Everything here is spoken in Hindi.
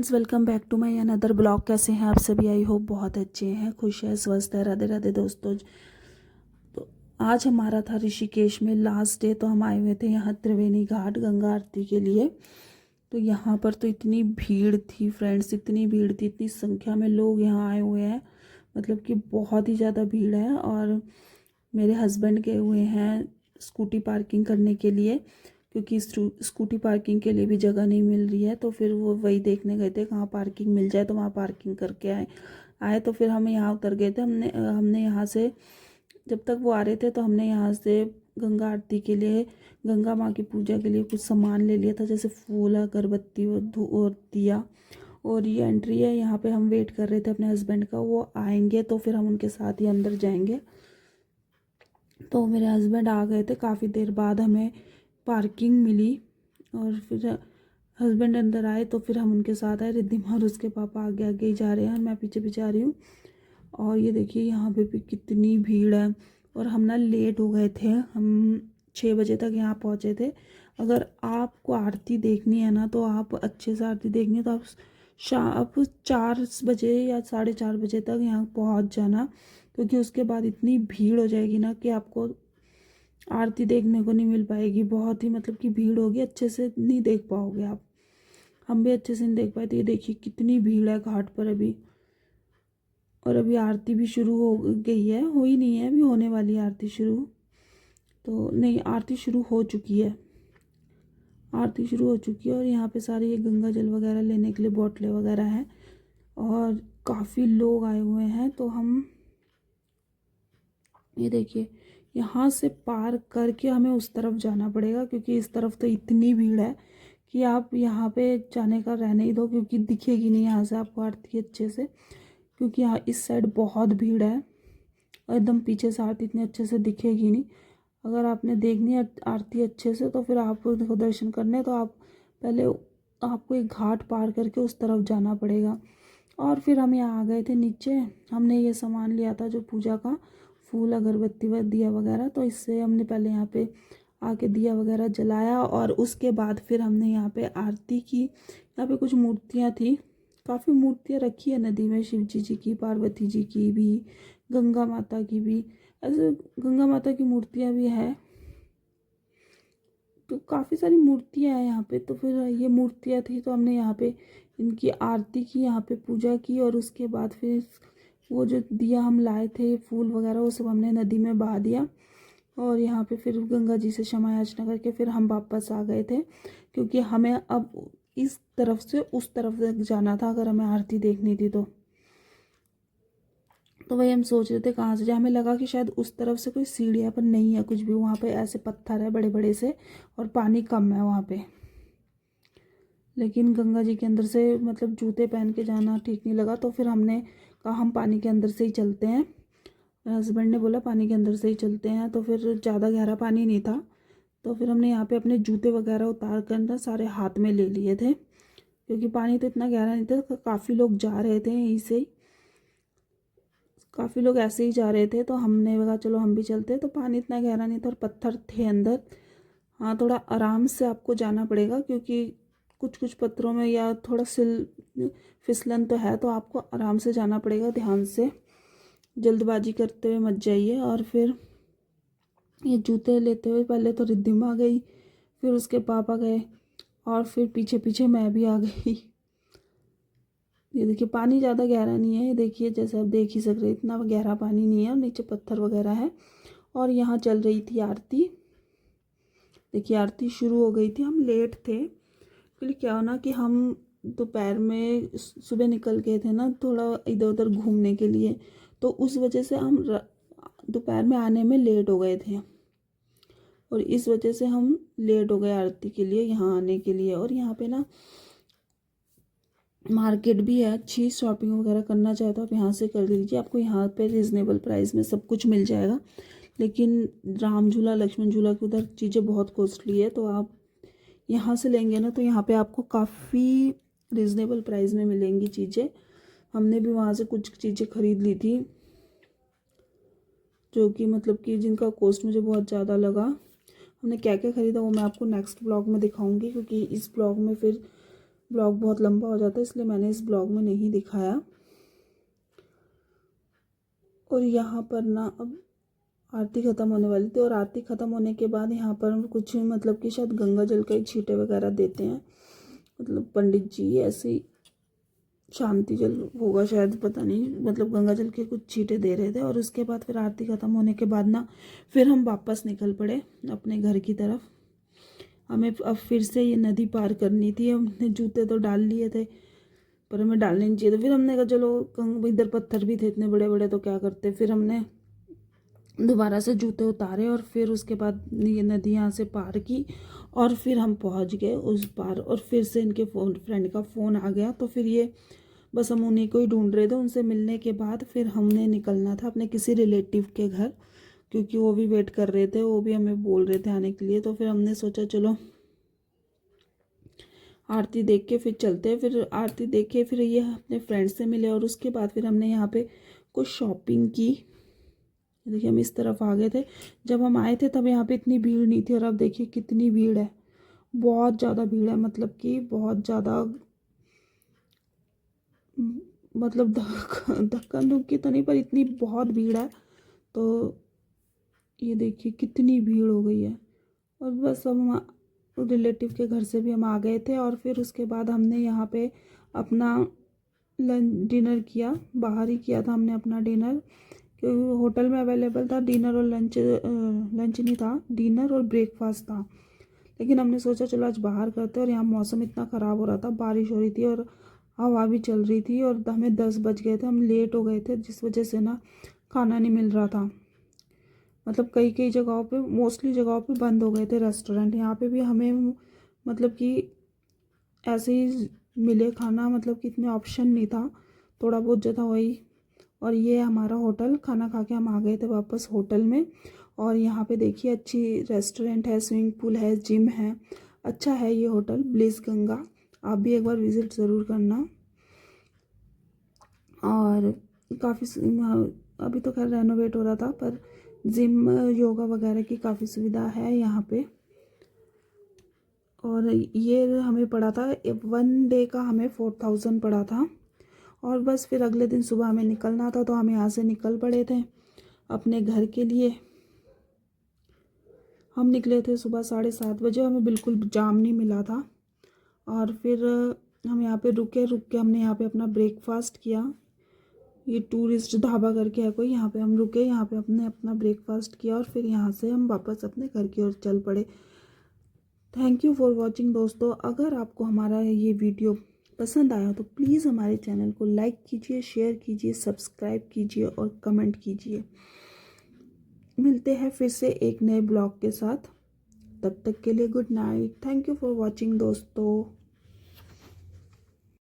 Friends, welcome back to my another blog. कैसे हैं आप सभी? आई होप बहुत अच्छे हैं, खुश हैं, स्वस्थ है। राधे राधे दोस्तों। तो आज हमारा था ऋषिकेश में लास्ट डे, तो हम आए हुए थे यहाँ त्रिवेणी घाट गंगा आरती के लिए। तो यहाँ पर तो इतनी भीड़ थी फ्रेंड्स, इतनी भीड़ थी, इतनी संख्या में लोग यहाँ आए हुए हैं, मतलब कि बहुत ही ज़्यादा भीड़ है। और मेरे हस्बैंड गए हुए हैं स्कूटी पार्किंग करने के लिए, क्योंकि स्कूटी पार्किंग के लिए भी जगह नहीं मिल रही है। तो फिर वो वही देखने गए थे कहाँ पार्किंग मिल जाए, तो वहाँ पार्किंग करके आए। तो फिर हम यहाँ उतर गए थे। हमने यहाँ से, जब तक वो आ रहे थे तो हमने यहाँ से गंगा आरती के लिए, गंगा माँ की पूजा के लिए कुछ सामान ले लिया था, जैसे फूल, अगरबत्ती और दिया। और ये एंट्री है, यहाँ पे हम वेट कर रहे थे अपने हस्बैंड का, वो आएंगे तो फिर हम उनके साथ ही अंदर जाएंगे। तो मेरे हस्बैंड आ गए थे, काफ़ी देर बाद हमें पार्किंग मिली। और फिर हस्बैंड अंदर आए तो फिर हम उनके साथ आए। रिद्धिमा और उसके पापा आगे आगे ही जा रहे हैं, मैं पीछे पीछे आ रही हूँ। और ये देखिए यहाँ पे भी कितनी भीड़ है। और हम ना लेट हो गए थे, हम 6 बजे तक यहाँ पहुँचे थे। अगर आपको आरती देखनी है ना, तो आप अच्छे से आरती देखनी है तो आप 4 बजे या 4:30 बजे तक यहाँ पहुँच जाना, क्योंकि उसके बाद इतनी भीड़ हो जाएगी ना कि आपको आरती देखने को नहीं मिल पाएगी। बहुत ही मतलब कि भीड़ होगी, अच्छे से नहीं देख पाओगे आप। हम भी अच्छे से नहीं देख पाए। तो ये देखिए कितनी भीड़ है घाट पर अभी। और अभी आरती भी शुरू हो गई है, हो ही नहीं है, अभी होने वाली है आरती शुरू। तो नहीं, आरती शुरू हो चुकी है, आरती शुरू हो चुकी है। और यहाँ पे सारे ये गंगा जल वगैरह लेने के लिए बोतलें वगैरह हैं, और काफ़ी लोग आए हुए हैं। तो हम ये देखिए यहाँ से पार करके हमें उस तरफ जाना पड़ेगा, क्योंकि इस तरफ तो इतनी भीड़ है कि आप यहाँ पे जाने का रहने ही दो, क्योंकि दिखेगी नहीं यहाँ से आपको आरती अच्छे से। क्योंकि यहाँ इस साइड बहुत भीड़ है, और एकदम पीछे से आरती इतने अच्छे से दिखेगी नहीं। अगर आपने देखनी है आरती अच्छे से, तो फिर आपको देखो दर्शन करने, तो आप पहले आपको एक घाट पार करके उस तरफ जाना पड़ेगा। और फिर हम यहाँ आ गए थे नीचे। हमने ये सामान लिया था जो पूजा का, फूल, अगरबत्ती व दिया वगैरह। तो इससे हमने पहले यहाँ पे आके दिया वगैरह जलाया, और उसके बाद फिर हमने यहाँ पे आरती की। यहाँ पे कुछ मूर्तियाँ थी, काफ़ी मूर्तियाँ रखी है नदी में, शिव जी की, पार्वती जी की भी, गंगा माता की भी। ऐसे गंगा माता की मूर्तियाँ भी है, तो काफ़ी सारी मूर्तियाँ हैं यहाँ पे। तो फिर ये मूर्तियाँ थी, तो हमने यहाँ पे इनकी आरती की, यहाँ पे पूजा की। और उसके बाद फिर वो जो दिया हम लाए थे, फूल वगैरह, वो सब हमने नदी में बहा दिया। और यहाँ पे फिर गंगा जी से क्षमा याचना करके फिर हम वापस आ गए थे, क्योंकि हमें अब इस तरफ से उस तरफ तक जाना था अगर हमें आरती देखनी थी तो वही हम सोच रहे थे कहाँ से जाए। हमें लगा कि शायद उस तरफ से कोई सीढ़ियाँ, पर नहीं है कुछ भी। वहाँ पे ऐसे पत्थर है बड़े बड़े से, और पानी कम है वहाँ पे। लेकिन गंगा जी के अंदर से मतलब जूते पहन के जाना ठीक नहीं लगा, तो फिर हमने कहा हम पानी के अंदर से ही चलते हैं। मेरे हस्बैंड ने बोला पानी के अंदर से ही चलते हैं। तो फिर ज़्यादा गहरा पानी नहीं था, तो फिर हमने यहाँ पे अपने जूते वगैरह उतार कर ना सारे हाथ में ले लिए थे, क्योंकि पानी तो इतना गहरा नहीं था। काफ़ी लोग जा रहे थे यहीं से ही, काफ़ी लोग ऐसे ही जा रहे थे। तो हमने कहा चलो हम भी चलते। तो पानी इतना गहरा नहीं था और पत्थर थे अंदर। हाँ, थोड़ा आराम से आपको जाना पड़ेगा, क्योंकि कुछ कुछ पत्थरों में या थोड़ा फिसलन तो है, तो आपको आराम से जाना पड़ेगा, ध्यान से, जल्दबाजी करते हुए मत जाइए। और फिर ये जूते लेते हुए पहले तो रिद्धिमा गई, फिर उसके पापा गए, और फिर पीछे पीछे मैं भी आ गई। ये देखिए पानी ज़्यादा गहरा नहीं है, ये देखिए जैसे आप देख ही सक रहे, इतना गहरा पानी नहीं है, और नीचे पत्थर वगैरह है। और यहाँ चल रही थी आरती। देखिए आरती शुरू हो गई थी। हम लेट थे, एक्चुअली क्या हो ना कि हम दोपहर में सुबह निकल गए थे ना थोड़ा इधर उधर घूमने के लिए, तो उस वजह से हम दोपहर में आने में लेट हो गए थे, और इस वजह से हम लेट हो गए आरती के लिए यहाँ आने के लिए। और यहाँ पे ना मार्केट भी है, अच्छी शॉपिंग वगैरह करना चाहे तो आप यहाँ से कर लीजिए। आपको यहाँ पे रिजनेबल प्राइस में सब कुछ मिल जाएगा। लेकिन राम झूला, लक्ष्मण झूला की उधर चीज़ें बहुत कॉस्टली है, तो आप यहाँ से लेंगे ना तो यहाँ पे आपको काफ़ी रिजनेबल प्राइस में मिलेंगी चीज़ें। हमने भी वहाँ से कुछ चीज़ें खरीद ली थी, जो कि मतलब कि जिनका कॉस्ट मुझे बहुत ज़्यादा लगा। हमने क्या क्या ख़रीदा वो मैं आपको नेक्स्ट ब्लॉग में दिखाऊंगी, क्योंकि इस ब्लॉग में फिर ब्लॉग बहुत लंबा हो जाता है, इसलिए मैंने इस ब्लॉग में नहीं दिखाया। और यहाँ पर ना अब आरती ख़त्म होने वाली थी, और आरती ख़त्म होने के बाद यहाँ पर कुछ मतलब कि शायद गंगा जल का ही छींटे वगैरह देते हैं, मतलब पंडित जी ऐसे ही, शांति जल होगा शायद, पता नहीं, मतलब गंगा जल के कुछ छींटे दे रहे थे। और उसके बाद फिर आरती ख़त्म होने के बाद ना फिर हम वापस निकल पड़े अपने घर की तरफ। हमें अब फिर से ये नदी पार करनी थी। हमने जूते तो डाल लिए थे, पर हमें डालने नहीं चाहिए, तो फिर हमने कहा चलो, इधर पत्थर भी थे इतने बड़े बड़े, तो क्या करते। फिर हमने दोबारा से जूते उतारे और फिर उसके बाद ये नदी यहाँ से पार की, और फिर हम पहुँच गए उस पार। और फिर से इनके फ्रेंड का फ़ोन आ गया, तो फिर ये बस हम उन्हीं को ही ढूंढ रहे थे। उनसे मिलने के बाद फिर हमने निकलना था अपने किसी रिलेटिव के घर, क्योंकि वो भी वेट कर रहे थे, वो भी हमें बोल रहे थे आने के लिए। तो फिर हमने सोचा चलो आरती देख के फिर चलते हैं। फिर आरती देखे, फिर ये अपने फ्रेंड से मिले, और उसके बाद फिर हमने यहाँ पे कुछ शॉपिंग की। देखिए हम इस तरफ आ गए थे, जब हम आए थे तब यहाँ पे इतनी भीड़ नहीं थी, और अब देखिए कितनी भीड़ है, बहुत ज़्यादा भीड़ है, मतलब कि बहुत ज़्यादा, मतलब धक्का धुक्की तो नहीं, पर इतनी बहुत भीड़ है। तो ये देखिए कितनी भीड़ हो गई है। और बस अब हम रिलेटिव के घर से भी हम आ गए थे, और फिर उसके बाद हमने यहाँ पे अपना लंच डिनर किया, बाहर ही किया था हमने अपना डिनर, क्योंकि होटल में अवेलेबल था डिनर और लंच। लंच नहीं था, डिनर और ब्रेकफास्ट था, लेकिन हमने सोचा चलो आज बाहर करते हैं। और यहाँ मौसम इतना ख़राब हो रहा था, बारिश हो रही थी और हवा भी चल रही थी, और हमें 10 बज गए थे, हम लेट हो गए थे, जिस वजह से ना खाना नहीं मिल रहा था। मतलब कई कई जगहों पे, मोस्टली जगहों पे बंद हो गए थे रेस्टोरेंट। यहाँ पे भी हमें मतलब कि ऐसे ही मिले खाना, मतलब कि इतने ऑप्शन नहीं था, थोड़ा बहुत जो था वही। और ये हमारा होटल, खाना खा के हम आ गए थे वापस होटल में। और यहाँ पे देखिए अच्छी रेस्टोरेंट है, स्विमिंग पूल है, जिम है, अच्छा है ये होटल ब्लिस गंगा। आप भी एक बार विज़िट ज़रूर करना। और काफ़ी अभी तो खैर रेनोवेट हो रहा था, पर जिम योगा वगैरह की काफ़ी सुविधा है यहाँ पे। और ये हमें पड़ा था 1 डे का, हमें 4000 पड़ा था। और बस फिर अगले दिन सुबह हमें निकलना था, तो हम यहाँ से निकल पड़े थे अपने घर के लिए। हम निकले थे सुबह 7:30 बजे, हमें बिल्कुल जाम नहीं मिला था। और फिर हम यहाँ पे रुक के हमने यहाँ पे अपना ब्रेकफास्ट किया। ये टूरिस्ट ढाबा करके है कोई, यहाँ पे हम रुके, यहाँ पे अपने अपना ब्रेकफास्ट किया, और फिर यहाँ से हम वापस अपने घर की ओर चल पड़े। थैंक यू फॉर वॉचिंग दोस्तों। अगर आपको हमारा ये वीडियो पसंद आया तो प्लीज़ हमारे चैनल को लाइक कीजिए, शेयर कीजिए, सब्सक्राइब कीजिए और कमेंट कीजिए। मिलते हैं फिर से एक नए ब्लॉग के साथ, तब तक के लिए good night. Thank you for watching दोस्तों।